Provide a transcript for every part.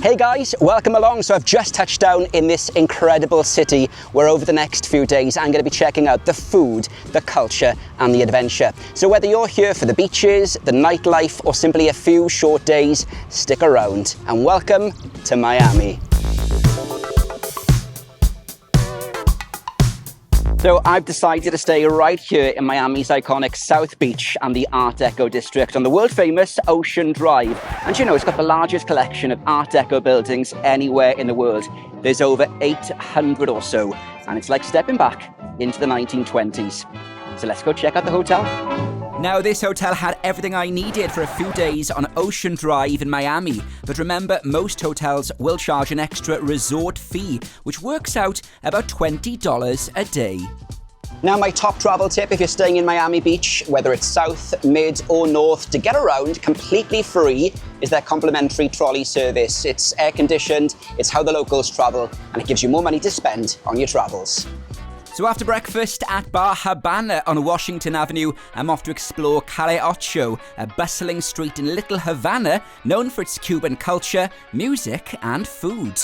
Hey guys, welcome along. So I've just touched down in this incredible city where over the next few days I'm going to be checking out the food, the culture and the adventure. So whether you're here for the beaches, the nightlife or simply a few short days, stick around and welcome to Miami. So I've decided to stay right here in Miami's iconic South Beach and the Art Deco district on the world famous Ocean Drive. And you know, it's got the largest collection of Art Deco buildings anywhere in the world. There's over 800 or so, and it's like stepping back into the 1920s. So let's go check out the hotel. Now, this hotel had everything I needed for a few days on Ocean Drive in Miami. But remember, most hotels will charge an extra resort fee, which works out about $20 a day. Now, my top travel tip if you're staying in Miami Beach, whether it's south, mid or north, to get around completely free is their complimentary trolley service. It's air conditioned, it's how the locals travel, and it gives you more money to spend on your travels. So after breakfast at Bar Havana on Washington Avenue, I'm off to explore Calle Ocho, a bustling street in Little Havana known for its Cuban culture, music and food.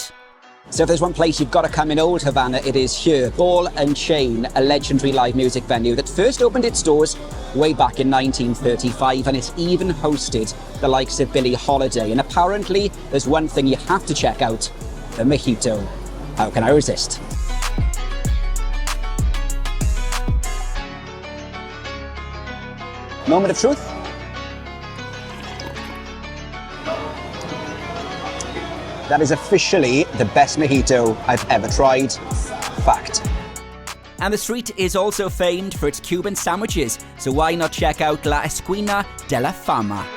So if there's one place you've got to come in Old Havana, it is here. Ball and Chain, a legendary live music venue that first opened its doors way back in 1935, and it's even hosted the likes of Billie Holiday. And apparently there's one thing you have to check out, the mojito. How can I resist? Moment of truth. That is officially the best mojito I've ever tried. Fact. And the street is also famed for its Cuban sandwiches, so why not check out La Esquina de la Fama?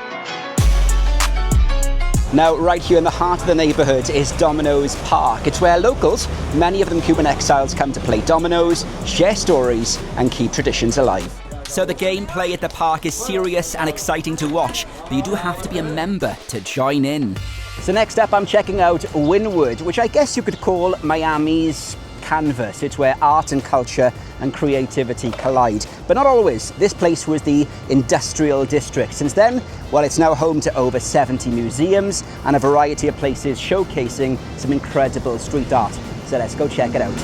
Now, right here in the heart of the neighbourhood is Domino's Park. It's where locals, many of them Cuban exiles, come to play dominoes, share stories and keep traditions alive. So the gameplay at the park is serious and exciting to watch, but you do have to be a member to join in. So next up, I'm checking out Wynwood, which I guess you could call Miami's canvas. It's where art and culture and creativity collide. But not always. This place was the industrial district. Since then, well, it's now home to over 70 museums and a variety of places showcasing some incredible street art. So let's go check it out.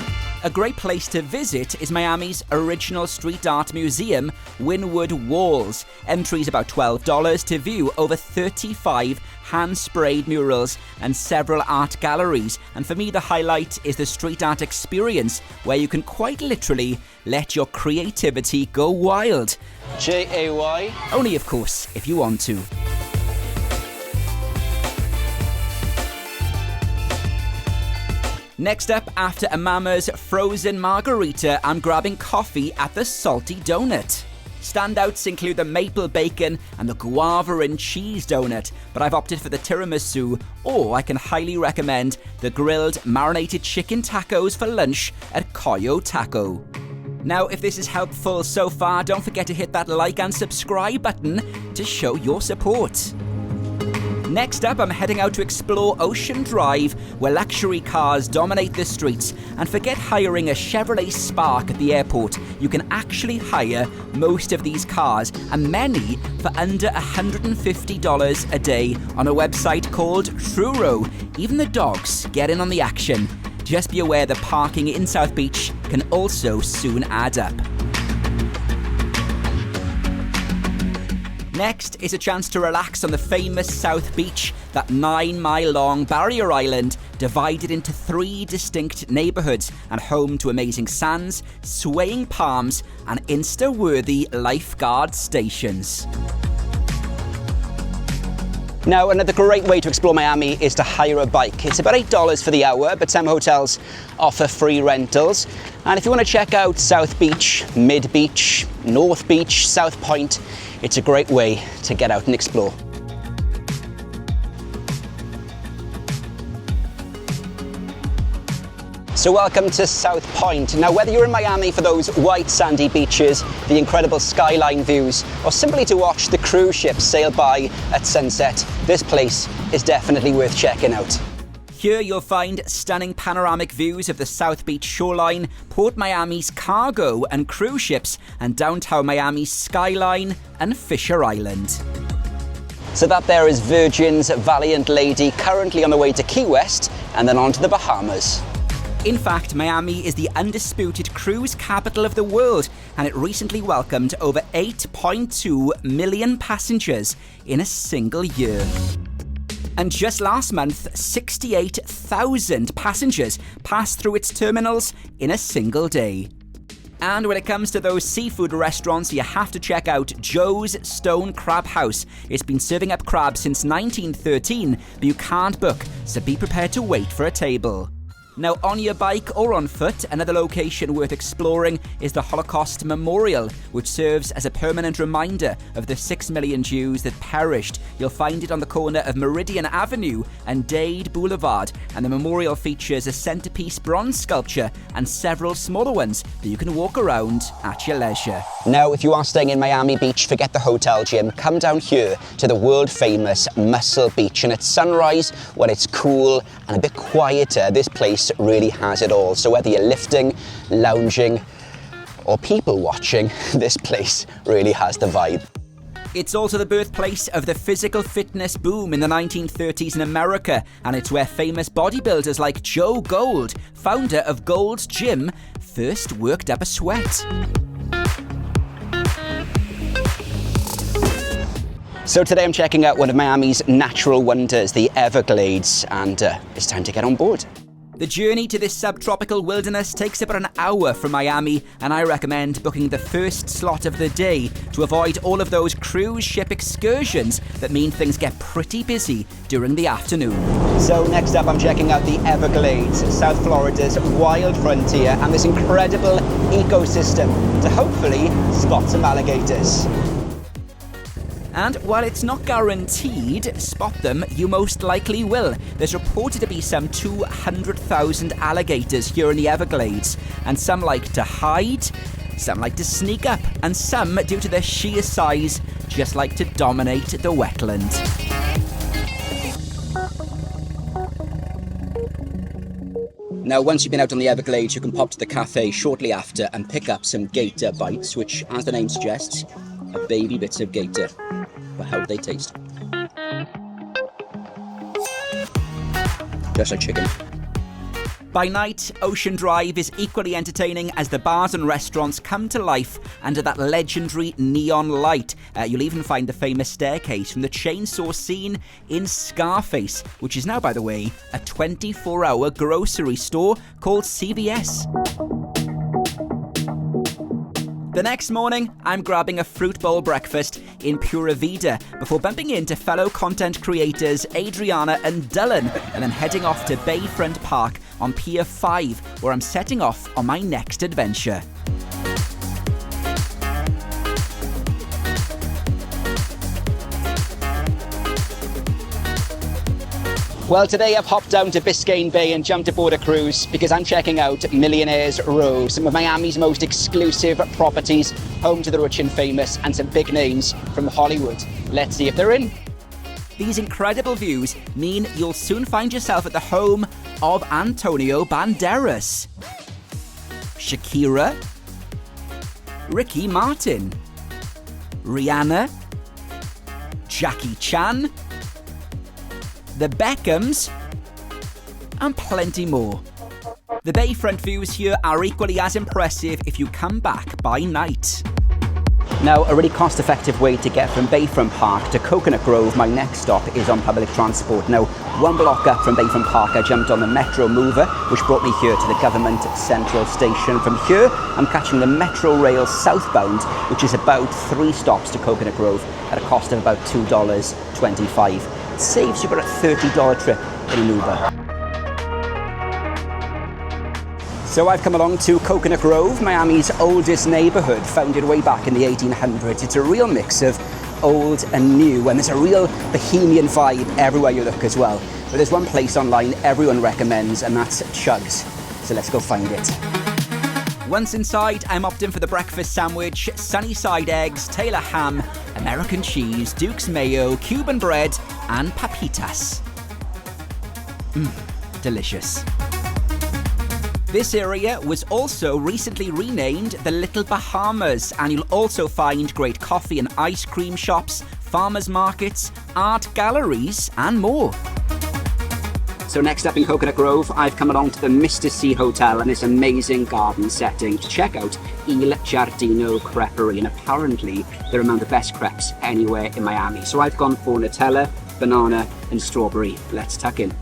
A great place to visit is Miami's original street art museum, Wynwood Walls. Entry's about $12 to view over 35 hand-sprayed murals and several art galleries. And for me, the highlight is the street art experience, where you can quite literally let your creativity go wild. J-A-Y? Only, of course, if you want to. Next up, after a Mama's frozen margarita, I'm grabbing coffee at the Salty Donut. Standouts include the maple bacon and the guava and cheese donut, but I've opted for the tiramisu, or I can highly recommend the grilled marinated chicken tacos for lunch at Coyo Taco. Now, if this is helpful so far, don't forget to hit that like and subscribe button to show your support. Next up, I'm heading out to explore Ocean Drive, where luxury cars dominate the streets. And forget hiring a Chevrolet Spark at the airport. You can actually hire most of these cars, and many for under $150 a day on a website called Truro. Even the dogs get in on the action. Just be aware the parking in South Beach can also soon add up. Next is a chance to relax on the famous South Beach, that 9-mile-long barrier island divided into 3 distinct neighbourhoods and home to amazing sands, swaying palms and Insta-worthy lifeguard stations. Now, another great way to explore Miami is to hire a bike. It's about $8 for the hour, but some hotels offer free rentals. And if you want to check out South Beach, Mid Beach, North Beach, South Point, it's a great way to get out and explore. So welcome to South Point. Now, whether you're in Miami for those white sandy beaches, the incredible skyline views, or simply to watch the cruise ships sail by at sunset, this place is definitely worth checking out. Here you'll find stunning panoramic views of the South Beach shoreline, Port Miami's cargo and cruise ships, and downtown Miami's skyline and Fisher Island. So that there is Virgin's Valiant Lady, currently on the way to Key West and then on to the Bahamas. In fact, Miami is the undisputed cruise capital of the world, and it recently welcomed over 8.2 million passengers in a single year. And just last month, 68,000 passengers passed through its terminals in a single day. And when it comes to those seafood restaurants, you have to check out Joe's Stone Crab House. It's been serving up crab since 1913, but you can't book, so be prepared to wait for a table. Now, on your bike or on foot, another location worth exploring is the Holocaust Memorial, which serves as a permanent reminder of the 6 million Jews that perished. You'll find it on the corner of Meridian Avenue and Dade Boulevard, and the memorial features a centerpiece bronze sculpture and several smaller ones that you can walk around at your leisure. Now, if you are staying in Miami Beach, forget the hotel gym. Come down here to the world-famous Muscle Beach, and at sunrise, when it's cool and a bit quieter, this place really has it all. So whether you're lifting, lounging, or people watching, this place really has the vibe. It's also the birthplace of the physical fitness boom in the 1930s in America, and it's where famous bodybuilders like Joe Gold, founder of Gold's Gym, first worked up a sweat. So today I'm checking out one of Miami's natural wonders, the Everglades, and it's time to get on board. The journey to this subtropical wilderness takes about an hour from Miami, and I recommend booking the first slot of the day to avoid all of those cruise ship excursions that mean things get pretty busy during the afternoon. So next up I'm checking out the Everglades, South Florida's wild frontier, and this incredible ecosystem to hopefully spot some alligators. And while it's not guaranteed, spot them, you most likely will. There's reported to be some 200,000 alligators here in the Everglades, and some like to hide, some like to sneak up, and some, due to their sheer size, just like to dominate the wetland. Now, once you've been out on the Everglades, you can pop to the cafe shortly after and pick up some gator bites, which, as the name suggests, are baby bits of gator. But how do they taste? Just like chicken. By night, Ocean Drive is equally entertaining as the bars and restaurants come to life under that legendary neon light. You'll even find the famous staircase from the chainsaw scene in Scarface, which is now, by the way, a 24-hour grocery store called CVS. The next morning, I'm grabbing a fruit bowl breakfast in Pura Vida before bumping into fellow content creators Adriana and Dylan, and then heading off to Bayfront Park on Pier 5, where I'm setting off on my next adventure. Well, today I've hopped down to Biscayne Bay and jumped aboard a cruise because I'm checking out Millionaires Row, some of Miami's most exclusive properties, home to the rich and famous and some big names from Hollywood. Let's see if they're in. These incredible views mean you'll soon find yourself at the home of Antonio Banderas, Shakira, Ricky Martin, Rihanna, Jackie Chan, the Beckhams, and plenty more. The bayfront views here are equally as impressive if you come back by night. Now, a really cost-effective way to get from Bayfront Park to Coconut Grove, my next stop is on public transport. Now, one block up from Bayfront Park, I jumped on the Metro Mover, which brought me here to the Government Central Station. From here, I'm catching the Metro Rail southbound, which is about 3 stops to Coconut Grove at a cost of about $2.25. It saves you about a $30 trip in an Uber. So I've come along to Coconut Grove, Miami's oldest neighborhood, founded way back in the 1800s. It's a real mix of old and new, and there's a real bohemian vibe everywhere you look as well. But there's one place online everyone recommends, and that's Chugs. So let's go find it. Once inside, I'm opting for the breakfast sandwich, sunny side eggs, Taylor ham, American cheese, Duke's mayo, Cuban bread, and papitas. Delicious. This area was also recently renamed the Little Bahamas, and you'll also find great coffee and ice cream shops, farmers markets, art galleries and more. So next up in Coconut Grove, I've come along to the Mr. C Hotel and this amazing garden setting to check out Il Giardino Creperie, and apparently they're among the best crepes anywhere in Miami. So I've gone for Nutella, banana and strawberry. Let's tuck in.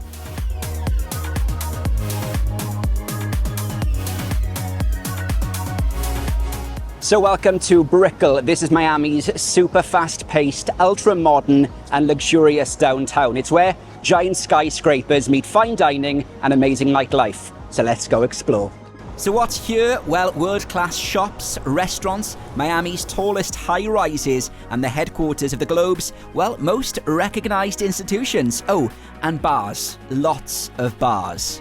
So welcome to Brickell. This is Miami's super fast-paced, ultra-modern and luxurious downtown. It's where giant skyscrapers meet fine dining and amazing nightlife. So let's go explore. So what's here? Well, world-class shops, restaurants, Miami's tallest high-rises and the headquarters of the globe's, well, most recognised institutions. Oh, and bars. Lots of bars.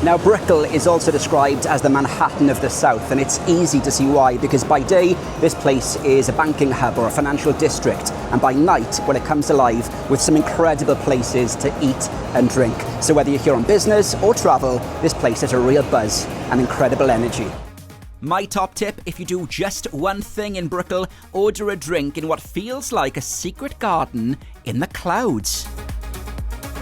Now, Brickell is also described as the Manhattan of the South, and it's easy to see why, because by day, this place is a banking hub or a financial district, and by night, well, it comes alive with some incredible places to eat and drink. So whether you're here on business or travel, this place has a real buzz and incredible energy. My top tip, if you do just one thing in Brickell, order a drink in what feels like a secret garden in the clouds.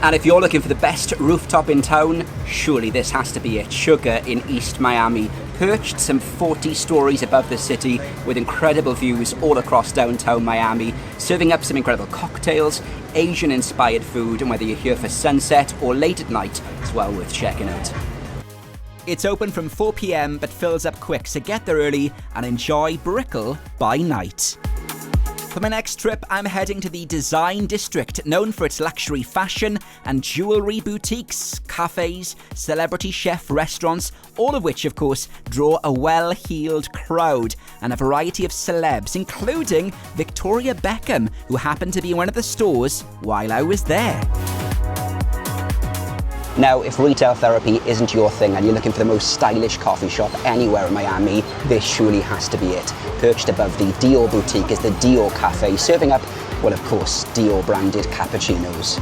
And if you're looking for the best rooftop in town, surely this has to be it. Sugar in East Miami, perched some 40 stories above the city with incredible views all across downtown Miami, serving up some incredible cocktails, Asian-inspired food, and whether you're here for sunset or late at night, it's well worth checking out. It's open from 4 p.m. but fills up quick, so get there early and enjoy Brickell by night. For my next trip, I'm heading to the Design District, known for its luxury fashion and jewellery boutiques, cafes, celebrity chef restaurants, all of which, of course, draw a well-heeled crowd and a variety of celebs, including Victoria Beckham, who happened to be in one of the stores while I was there. Now, if retail therapy isn't your thing and you're looking for the most stylish coffee shop anywhere in Miami, this surely has to be it. Perched above the Dior boutique is the Dior Cafe, serving up, well, of course, Dior-branded cappuccinos.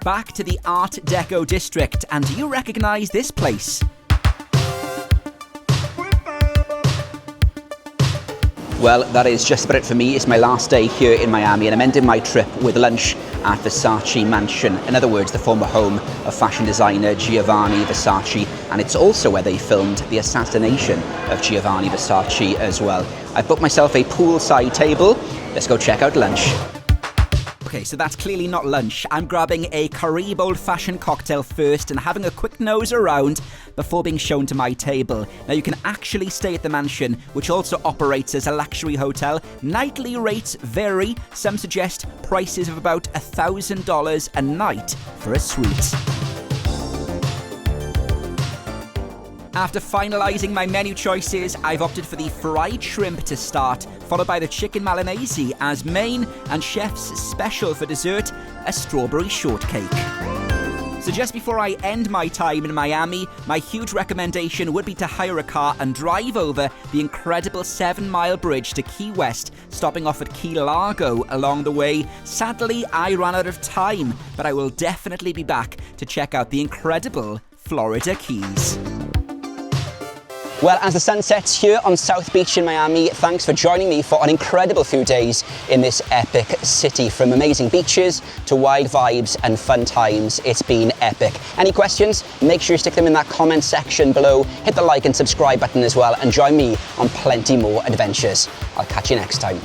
Back to the Art Deco district, and do you recognise this place? Well, that is just about it for me. It's my last day here in Miami, and I'm ending my trip with lunch at Versace Mansion. In other words, the former home of fashion designer Giovanni Versace, and it's also where they filmed the assassination of Giovanni Versace as well. I've booked myself a poolside table. Let's go check out lunch. Okay, so that's clearly not lunch. I'm grabbing a Caribe old-fashioned cocktail first and having a quick nose around before being shown to my table. Now, you can actually stay at the mansion, which also operates as a luxury hotel. Nightly rates vary. Some suggest prices of about $1,000 a night for a suite. After finalising my menu choices, I've opted for the fried shrimp to start, followed by the chicken Milanese as main, and chef's special for dessert, a strawberry shortcake. So just before I end my time in Miami, my huge recommendation would be to hire a car and drive over the incredible 7-mile bridge to Key West, stopping off at Key Largo along the way. Sadly, I ran out of time, but I will definitely be back to check out the incredible Florida Keys. Well, as the sun sets here on South Beach in Miami, thanks for joining me for an incredible few days in this epic city. From amazing beaches to wild vibes and fun times, it's been epic. Any questions? Make sure you stick them in that comment section below. Hit the like and subscribe button as well, and join me on plenty more adventures. I'll catch you next time.